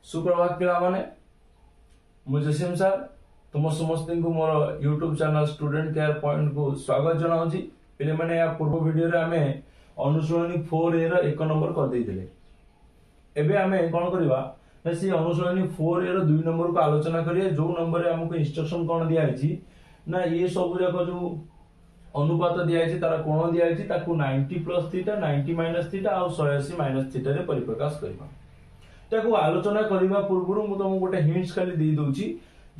सुप्रभात पिला माने मु जसीम सर तुम समस्त को मोर YouTube channel student care point को स्वागत जनाऊँगी। पिले माने या पूर्व वीडियो रे आमे अनुशीलनी 4A रो 1 नंबर कर देथिले। एबे आमे कोन करबा ना से अनुशीलनी 4A रो 2 नंबर को आलोचना करिए। जो नंबर रे हमको इंस्ट्रक्शन कोन दिया आइछि ना ये सब जाक जो अनुपात दिया आइछि तारा कोन दिया आइछि ताकू 90 प्लस थीटा 90 माइनस थीटा और 180 माइनस थीटा रे परिप्रकाश करबा। ताकू आलोचना करबा पूर्व मु तुमको गोटे हिंट्स खाली दे दोछि।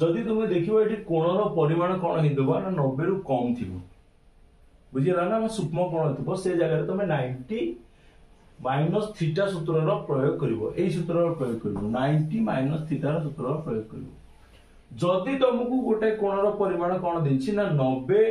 जदि तुम देखिबो एठी कोणर परिमाण कोन हिदबा ना 90 रु कम थिबो बुझिला ना सूक्ष्म कोण थिबो से जगह रे तुम 90 माइनस थीटा सूत्र रो प्रयोग करबो। एई सूत्र रो प्रयोग करबो 90 माइनस थीटा रो सूत्र रो प्रयोग करबो। जदि तुमको गोटे कोणर परिमाण कोन देछि ना 90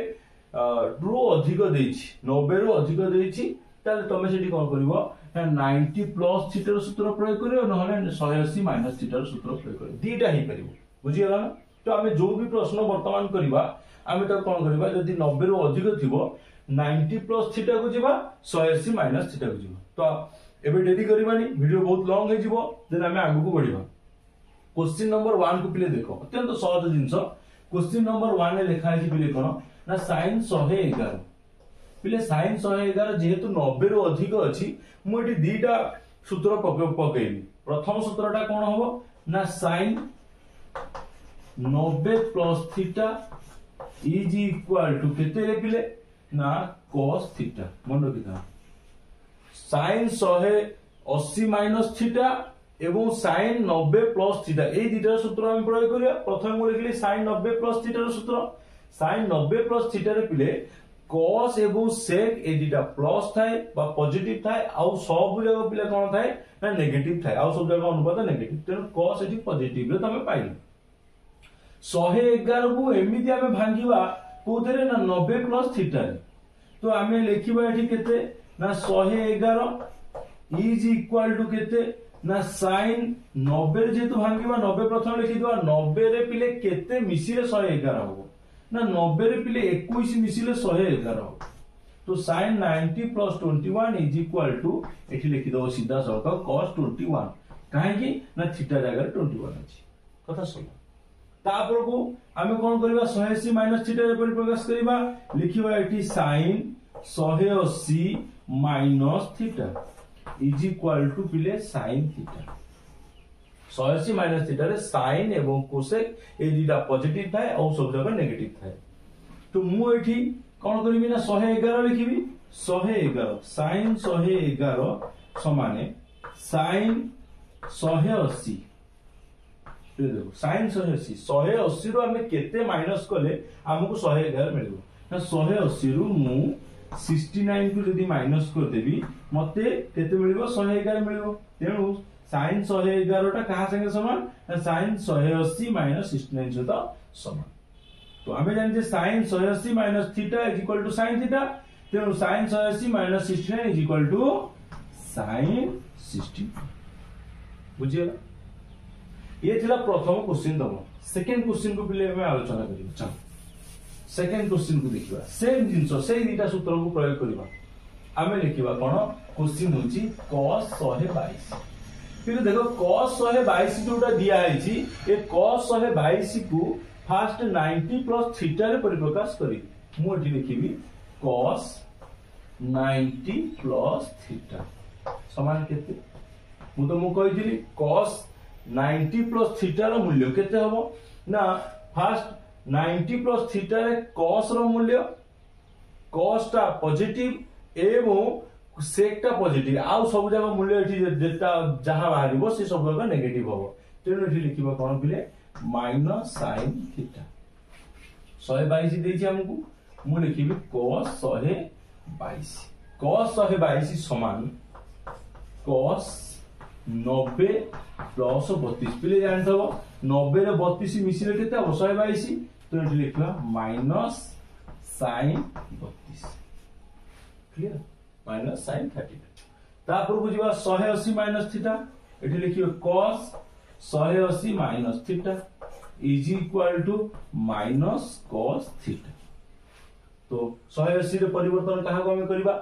रु अधिक देछि 90 रु अधिक देछि ताले तुम सेठी कोन करबो ना 90 प्लस थीटा रो सूत्र प्रयोग करियो नहले 180 माइनस थीटा रो सूत्र प्रयोग करियो। दीटा ही परिबो बुझिला ना। तो आमे जो भी प्रश्न वर्तमान करबा आमे तो कोन करबा जदि 90 रु अधिक थिबो 90 प्लस थीटा को जिबा 180 माइनस थीटा को जिबा। तो एबे डेरी करबानी वीडियो बहुत लॉन्ग हे जिवो देन आमे आगु को बढ़िबा। क्वेश्चन नंबर 1 को पिले देखो अत्यंत सहज जिंस। क्वेश्चन नंबर 1 रे लिखा है पिले कोन ना sin 111 पिले sin 111 जेहेतु 90 रु अधिक अछि मु एठी दीटा सूत्र पकेबी। प्रथम सूत्रटा कोन होबो ना sin 90 plus theta is equal to केते रे पिले ना cos थीटा। मन रखिथा sin 180 माइनस थीटा एवं sin 90 प्लस थीटा ए दीटा सूत्र हम प्रयोग करिया। प्रथम मु लिखली sin 90 प्लस थीटा रो सूत्र sin 90 प्लस थीटा रे पिले cos एवं sec ए दीटा प्लस थाए बा पॉजिटिव थाए आउ सब जगह पिले कोन थाए ना नेगेटिव थाए आउ सब जगह अनुपात नेगेटिव तेन cos एठी पॉजिटिव रे तमे पाइल। 111 को एमिति आमे भांगीबा कोथरे ना 90 प्लस थीटा रे। तो आमे लिखिबा एठी केते ना 111 इज इक्वल टू केते ना sin 90 रे जेतु भांगीबा 90 प्रथम लिखि दिबा 90 रे पिले केते मिसिले 111 हो ना 90 रे पिले 21 मिसिले 111 हो। तो sin 90 plus 21 is equal to एठी लिखि दो सीधा सळक cos 21 काहे कि ना थीटा जगह 21 अछि। कथा सुन तापर को आमे कोन करबा 180 माइनस थीटा रे परिप्रकाश करबा लिखिबा एठी sin 180 minus theta is equal to पिले sin थीटा। 180 माइनस थीटा रे sin एवं कोसेक ए दीटा पॉजिटिव थाए और सब जगह नेगेटिव थाए। तो मु एठी कोन करबी ना 111 लिखिबी 111 sin 111 समाने sin 180 देखो sin 180 रो हमें केते माइनस कले हमको 111 मिलबो ना 180 रो मु 69 को यदि माइनस कर देबी मते केते मिलबो 111 मिलबो। तेनु sin 111 टा कहा संगे समान ना sin 180 माइनस 69 सहित समान। तो हमें जानते sin 180 minus theta is equal to sin theta तेनु sin 180 minus 69 is equal to sin 60 बुझियला। ये थिला प्रथम क्वेश्चन दम। सेकंड क्वेश्चन को पिले में आलोचना करिबा। चल सेकंड क्वेश्चन को देखिबा सेम जिंसो से दीटा सूत्र को प्रयोग करिबा। आमे लिखिबा कोन क्वेश्चन होची cos 122 फिर देखो cos 122 जोटा दिया आइछि ए cos 122 को फर्स्ट 90 प्लस थीटा रे परिप्रकाश करी मु एठी लिखिबी cos 90 प्लस थीटा समान केते मु तो मु कहिथिली cos 90 प्लस थीटा रो मूल्य केते हबो ना फर्स्ट 90 प्लस थीटा रे cos रो मूल्य cos टा पॉजिटिव एवं sec टा पॉजिटिव आउ सब जगह मूल्य एठी जेता जहां बाहरिबो से सब जगह नेगेटिव हबो। तेनु एठी लिखिबा कोन पिले माइनस sin थीटा 122 देछि हमकु मु लिखिबी cos 122 cos 122 समान cos 90 प्लस 32 पिले जानथबो 90 रे 32 मिसिले केते हो 122 तो एठी लिखला minus sin 32 clear minus sin 32 तापर बुझिबा 180 माइनस थीटा एठी लिखियो cos 180 minus theta is equal to minus cos theta. तो 180 रे परिवर्तन कहा को हम करबा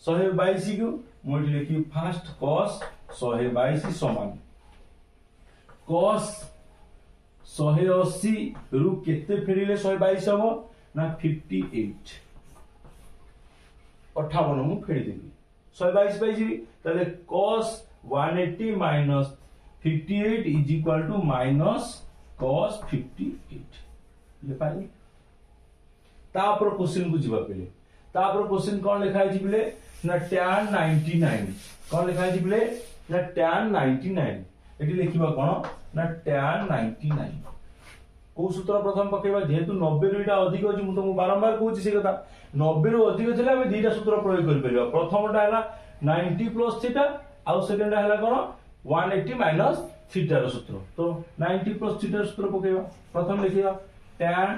122 को मु एठी लिखि फर्स्ट cos 122 समान cos 180 रु केते फेरिले 122 हबो ना 58 58 मु फेरि देबी 122 पाई जीवी तले cos 180 minus 58 is equal to minus cos 58 ले पाई तापर क्वेश्चन को जीवा पले तापर क्वेश्चन कोन लिखा है बिले ना tan 99 कोन लिखा है बिले ना tan 99 एटी लिखिबा कोन ना tan 99 को सूत्र प्रथम पकेबा जेहेतु 90 रु एटा अधिक अछि मु तो बारंबार कहूची से कथा 90 रु अधिक थिले हम दीटा सूत्र प्रयोग कर परिबा प्रथमटा हला 90 प्लस थीटा आ सेकंड हला कोन 180 माइनस थीटा रो सूत्र तो 90 प्लस थीटा रो सूत्र पकेबा प्रथम लिखिबा tan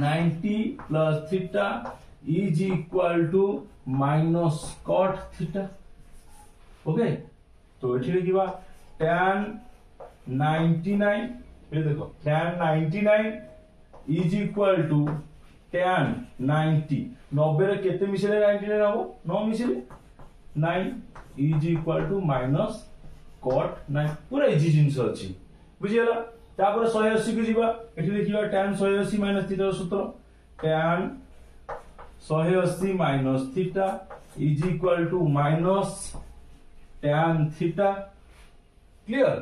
90 plus theta is equal to minus cot theta okay तो एठी लिखिबा tan 99 ये देखो tan 99 is equal to tan 90 90 रे केते मिसिले 99 हबो 9 मिसिले 9 is equal to minus cot 9 पूरा इजी जिंस अछि बुझियला तापर 180 को जीवा एठी लिखिबा tan 180 माइनस थीटा सूत्र tan 180 minus theta is equal to minus tan theta clear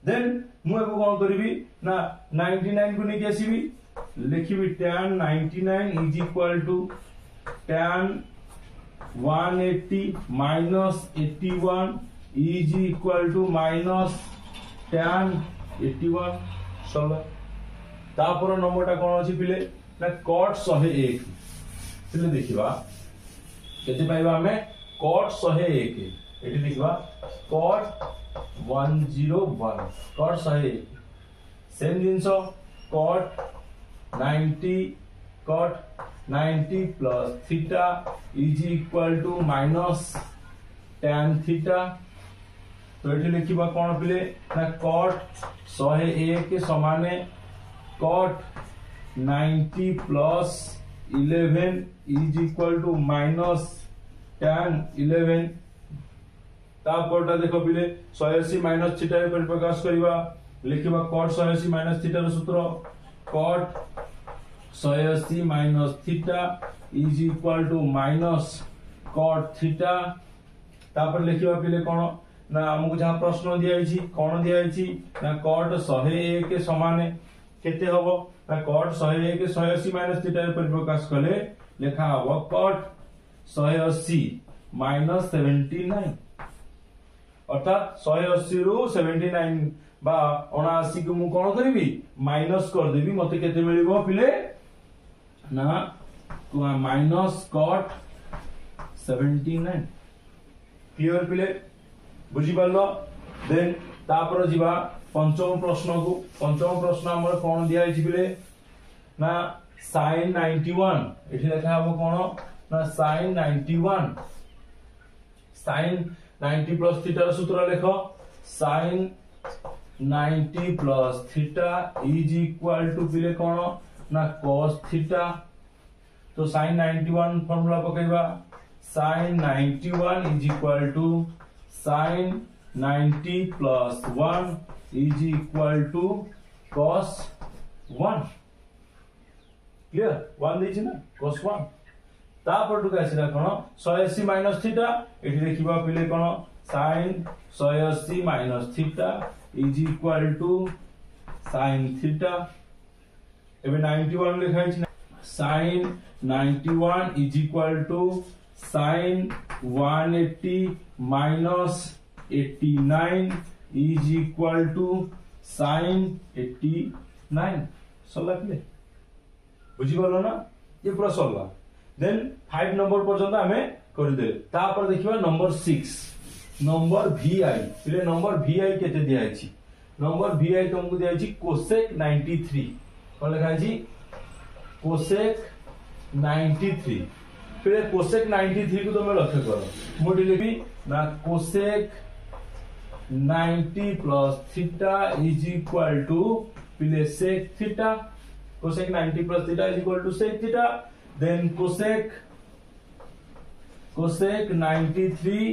then मु एबो कोन करबी ना 99 को नेकी आसीबी लिखिबी tan 99 is equal to tan 180 minus 81 is equal to minus tan 81 सोला तापर नंबरटा कोन अछि पिले ना cot 101 पिले देखिबा केते पाइबा हमें cot 101 एठी देखिबा cot 101 cot 101 सेम जिंसो cot 90 plus theta is equal to minus tan theta तो एठी लिखिबा कोन पिले ना cot 101 के समाने cot 90 plus 11 is equal to minus tan 11 तापरटा देखो पिले 180 माइनस थीटा रे प्रकाश करिबा लिखिबा cot 180 माइनस थीटा रो सूत्र cot 180 minus theta is equal to minus cot theta तापर लिखिबा पिले कोन ना हमको जहां प्रश्न दिया छी कोन दिया छी ना cot 101 के समान केते हबो ना cot 101 180 माइनस थीटा रे प्रकाश कले लेखा हबो cot 180 माइनस 79 अर्थात 180 रु 79 बा 79 को मु कोन करबी माइनस कर देबी मते केते मिलिबो पिले ना माइनस cot 79 क्लियर पिले बुझी पालो देन तापर जीवा पंचम प्रश्न हमर कोन दिया छि बिले ना sin 91 एठी लेखा हबो कोन ना sin 91 sin 90 प्लस थीटा रो सूत्र लेखो sin 90 plus theta is equal to बिले कोन ना cos थीटा तो sin 91 फार्मूला पकेबा sin 91 is equal to sin 90 plus 1 is equal to cos 1 clear 1 देछि ना cos 1 तापर टु कासिरा कोन 180 माइनस थीटा एठी देखिबा पिले कोन sin 180 minus theta is equal to sin theta एबे 91 लिखाइ छि sin 91 is equal to sin 180 minus 89 is equal to sin 89 सल्ला पिले बुझी गलो ना ये पूरा सल्ला देन 5 नंबर पर्यंत हमें कर दे तापर देखिबा नंबर 6 नंबर vi पिले नंबर vi केते दिया अछि नंबर vi तुमको दिया अछि cosec 93 कोन लिखा अछि cosec 93 फिर cosec 93 को तुम लक्ष्य करो मोटी लिखी ना cosec 90 plus theta is equal to पिले sec theta cosec 90 plus theta is equal to sec theta then cosec 93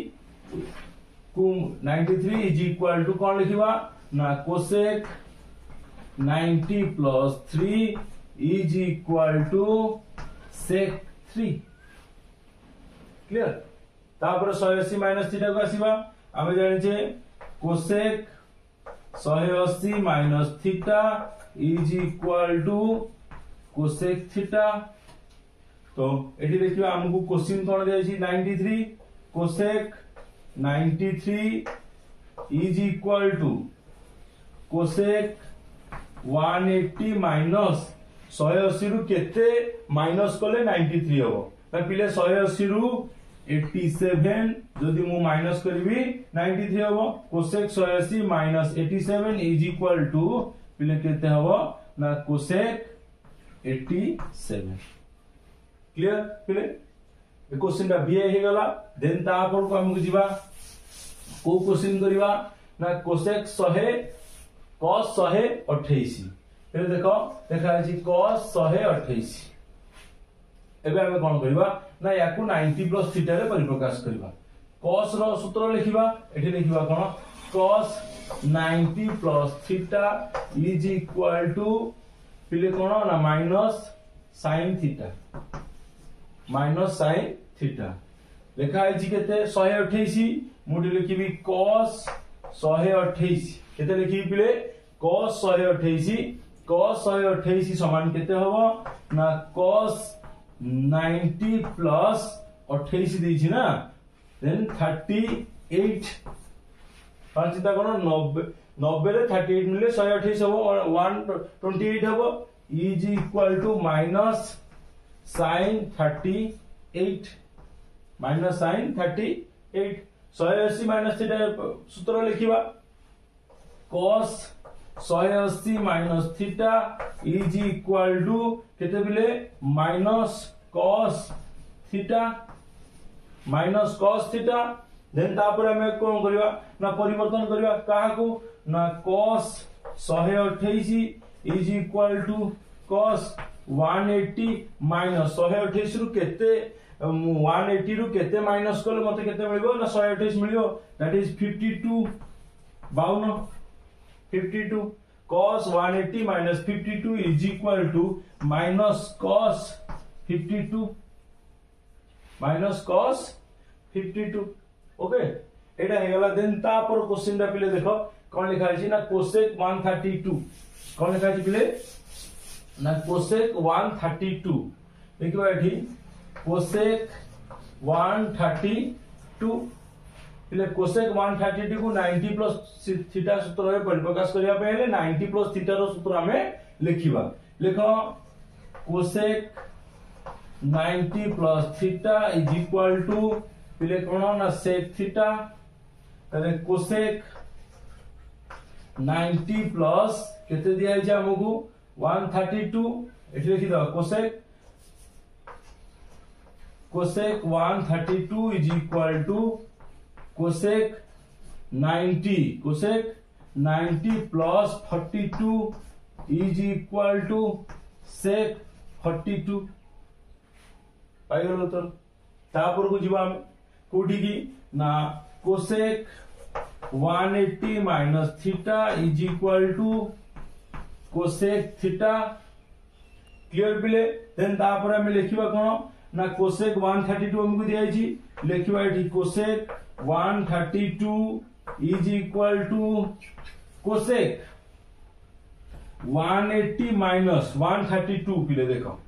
is equal to कौन लिखिबा ना cosec 90 plus 3 is equal to sec 3 clear तापर 180 माइनस थीटा को आसीबा आमे जानिछे cosec 180 minus theta is equal to cosec theta तो एठी देखिबा हमकु क्वेश्चन कोन देछि 93 cosec 93 is equal to cosec 180 minus 180 रु केते माइनस कले 93 हो त पिले 180 रु 87 जदि मु माइनस करबी 93 हो cosec 180 minus 87 is equal to पिले केते हो ना कोसेक 87 क्लियर पिले ए क्वेश्चन दा बीए हे गला देन तापर को हमकु जीवा को क्वेश्चन करिवा ना कोसेक 100 cos 128 फिर देखो देखा अछि cos 128 एबे हम कोन करिवा ना याकू 90 प्लस थीटा रे परिप्रकाश करिवा cos रो सूत्र लिखिबा एठी लिखिबा कोन cos 90 plus theta is equal to पिले कोन ना minus sin theta minus sin theta लिखा है केते 128 मुडी लिखिबी cos 128 केते लिखिबी पिले cos 128 समान केते होबो ना cos 90 प्लस 28 देछि ना देन 38 पांच चिंता करो 90 रे 38 मिले 128 होबो 128 होबो is equal to minus sin 38 minus sin 38 180 minus theta सूत्र लिखिबा cos 180 minus theta is equal to केते बिले माइनस cos थीटा देन तापर हमें कोन करबा ना परिवर्तन करबा काहा को ना cos 128 is equal to cos 180 minus 128 रु केते 180 रु केते माइनस करले मते केते मिलिबो ना 128 मिलिबो that is 52 52 cos 180 minus 52 is equal to minus cos 52 okay एटा हे गला देन तापर क्वेश्चन दा पिले देखो कोन लिखा अछि ना कोसेक 132 कोन लिखा अछि पिले ना कोसेक 132 देखिबा एठी कोसेक 132 पिले कोसेक 132 को 90 प्लस थीटा सूत्र रे परिप्रकाश करिया पहिले 90 प्लस थीटा रो सूत्र हमें लिखिबा देखो cosec 90 plus theta is equal to पिले कोन ना सेक थीटा तने कोसेक 90 प्लस केते दिया छै हमकु 132 एठी लिखि द cosec 132 is equal to cosec 90 plus 42 is equal to sec 42 पाई गलो तो तापर को जीवा कोठी की ना cosec 180 minus theta is equal to cosec theta clear पिले देन तापर हम लिखिबा कोन ना कोसेक 132 हमकु दिया छी लिखिबा एठी cosec 132 is equal to cosec 180 minus 132 पिले देखो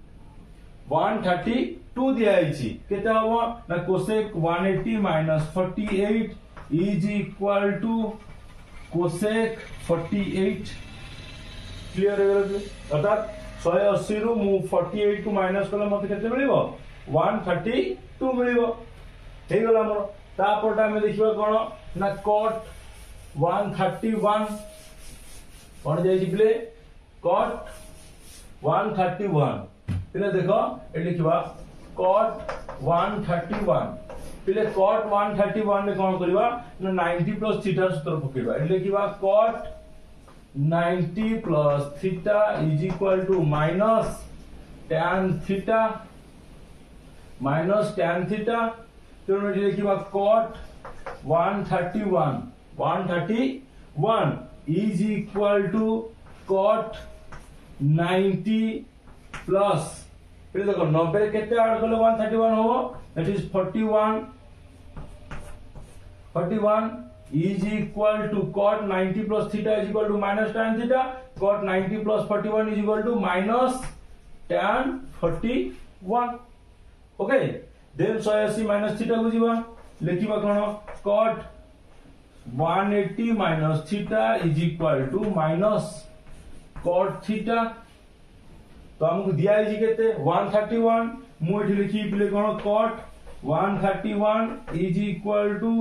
132 दिया छी केते होबो ना cosec 180 minus 48 is equal to cosec 48 clear है अर्थात 180 रु मु 48 को माइनस करले मते केते मिलिबो 132 मिलिबो हे गला हमर तापरटा हम देखिबा कोन ना cot 131 कोन जाय छी प्ले cot 131 पिले देखो ए लिखिबा cot 131 पिले cot 131 ने कोन करबा ना 90 प्लस थीटा सूत्र पकेबा ए लिखिबा cot 90 plus theta is equal to minus tan theta तो मैं लिखिबा cot 131 is equal to cot 90 plus ये देखो 90 केते ऐड करले 131 हो that is 41 is equal to cot 90 plus theta is equal to minus tan theta. Cot 90 plus 41 is equal to minus tan 41. Okay, then 180 minus theta को जीवा लिखिबा कोन cot 180 minus theta is equal to minus cot theta. तो हमको दिया है जी केते 131 मु एठी लिखि पिले कोन cot 131 is equal to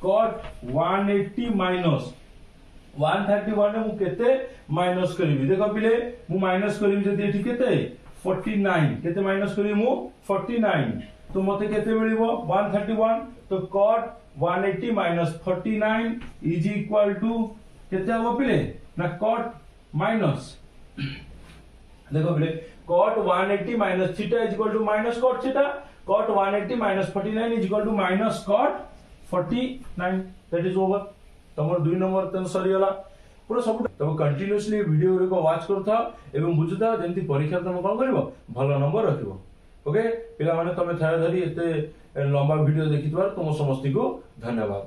cot 180 minus 131 ने मु केते माइनस करिवि देखो पिले मु माइनस करिवि जदि एठी केते 49 केते माइनस करिवि मु 49 तो मते केते मिलिबो 131 तो cot 180 minus 49 is equal to केते हबो पिले ना cot माइनस देखो पिले cot 180 minus theta is equal to minus cot theta. Cot 180 minus 49 is equal to minus cot 49. That is over. तमर 2 नंबर तन सरी गला पूरा सब तब कंटीन्यूअसली वीडियो रे को वाच करथा एवं बुझता जेंति परीक्षा तम कोन करबो भलो नंबर रखिबो. ओके पिला माने तमे थारे धरी एते लंबा वीडियो देखितबार तुम समस्ती को धन्यवाद.